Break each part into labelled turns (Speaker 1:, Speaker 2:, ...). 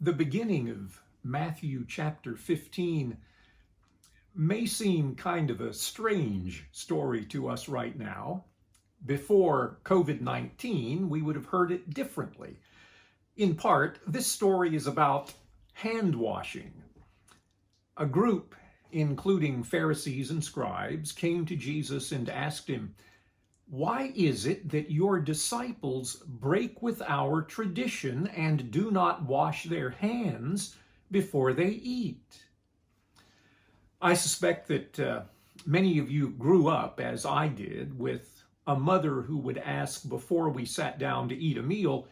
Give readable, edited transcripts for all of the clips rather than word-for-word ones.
Speaker 1: The beginning of Matthew chapter 15 may seem kind of a strange story to us right now. Before COVID-19, we would have heard it differently. In part, this story is about hand washing. A group, including Pharisees and scribes, came to Jesus and asked him, "Why is it that your disciples break with our tradition and do not wash their hands before they eat?" I suspect that many of you grew up, as I did, with a mother who would ask before we sat down to eat a meal,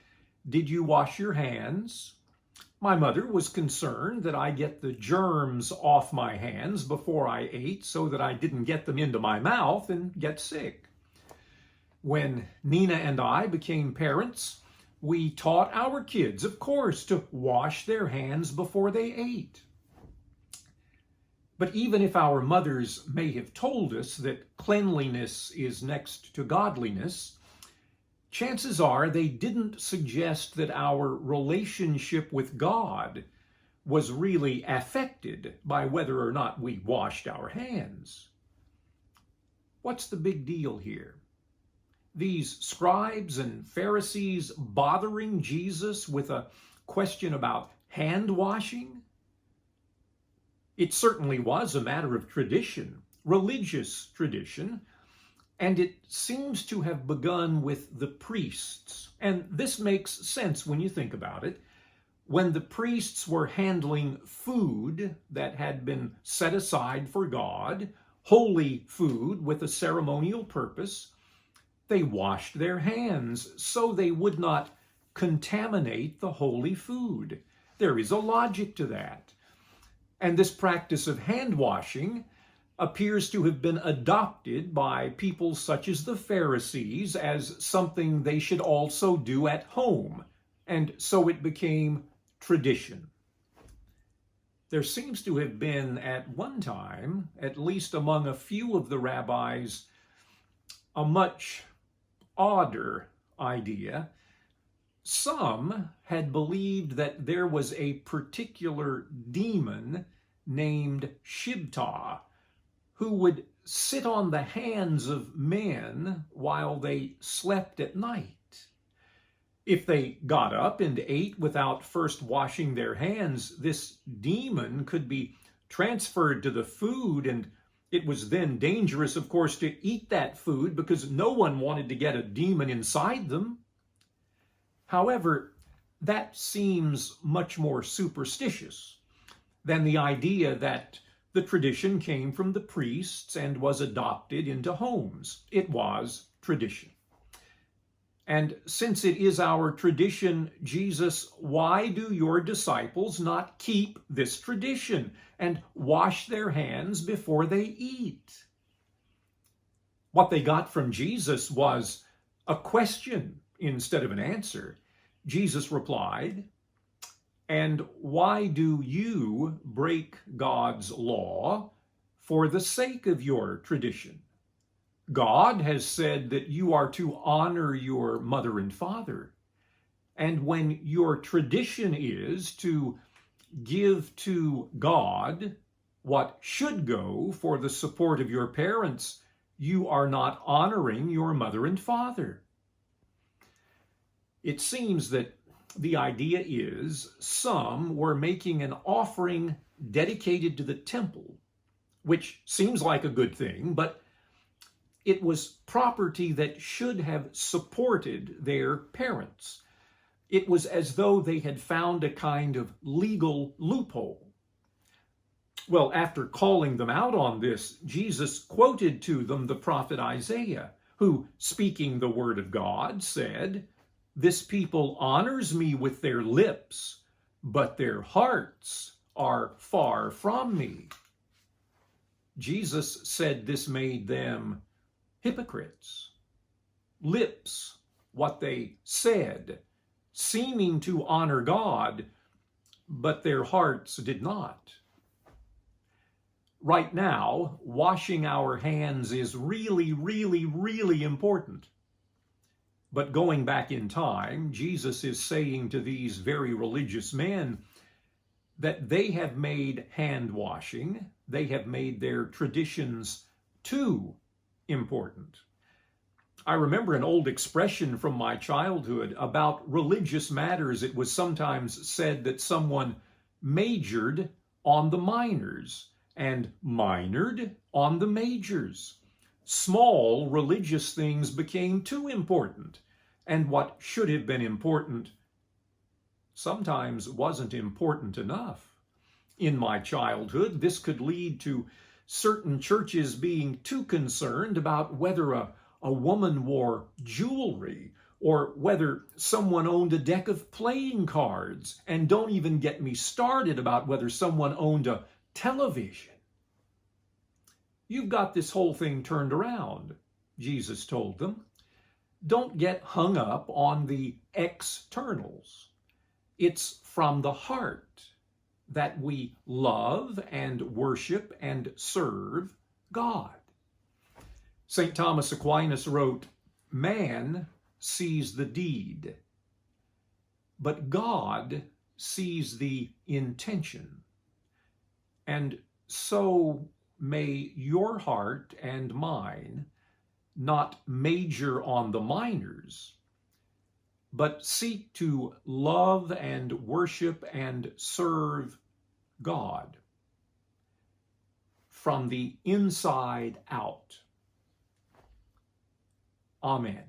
Speaker 1: "Did you wash your hands?" My mother was concerned that I get the germs off my hands before I ate so that I didn't get them into my mouth and get sick. When Nina and I became parents, we taught our kids, of course, to wash their hands before they ate. But even if our mothers may have told us that cleanliness is next to godliness, chances are they didn't suggest that our relationship with God was really affected by whether or not we washed our hands. What's the big deal here? These scribes and Pharisees bothering Jesus with a question about hand washing? It certainly was a matter of tradition, religious tradition, and it seems to have begun with the priests. And this makes sense when you think about it. When the priests were handling food that had been set aside for God, holy food with a ceremonial purpose, they washed their hands so they would not contaminate the holy food. There is a logic to that. And this practice of hand washing appears to have been adopted by people such as the Pharisees as something they should also do at home. And so it became tradition. There seems to have been at one time, at least among a few of the rabbis, a much odder idea. Some had believed that there was a particular demon named Shibta who would sit on the hands of men while they slept at night. If they got up and ate without first washing their hands, this demon could be transferred to the food, and it was then dangerous, of course, to eat that food because no one wanted to get a demon inside them. However, that seems much more superstitious than the idea that the tradition came from the priests and was adopted into homes. It was tradition. And since it is our tradition, Jesus, why do your disciples not keep this tradition and wash their hands before they eat? What they got from Jesus was a question instead of an answer. Jesus replied, "And why do you break God's law for the sake of your tradition? God has said that you are to honor your mother and father. And when your tradition is to give to God what should go for the support of your parents, you are not honoring your mother and father." It seems that the idea is some were making an offering dedicated to the temple, which seems like a good thing, but it was property that should have supported their parents. It was as though they had found a kind of legal loophole. Well, after calling them out on this, Jesus quoted to them the prophet Isaiah, who, speaking the word of God, said, "This people honors me with their lips, but their hearts are far from me." Jesus said this made them hypocrites. Lips, what they said, seeming to honor God, but their hearts did not. Right now, washing our hands is really, really, really important. But going back in time, Jesus is saying to these very religious men, that they have made hand washing, they have made their traditions too important. I remember an old expression from my childhood about religious matters. It was sometimes said that someone majored on the minors and minored on the majors. Small religious things became too important, and what should have been important sometimes wasn't important enough. In my childhood, this could lead to certain churches being too concerned about whether a woman wore jewelry or whether someone owned a deck of playing cards, and don't even get me started about whether someone owned a television. You've got this whole thing turned around, Jesus told them. Don't get hung up on the externals. It's from the heart that we love and worship and serve God. St. Thomas Aquinas wrote, "Man sees the deed, but God sees the intention. And so may your heart and mine not major on the minors, but seek to love and worship and serve God from the inside out." Amen.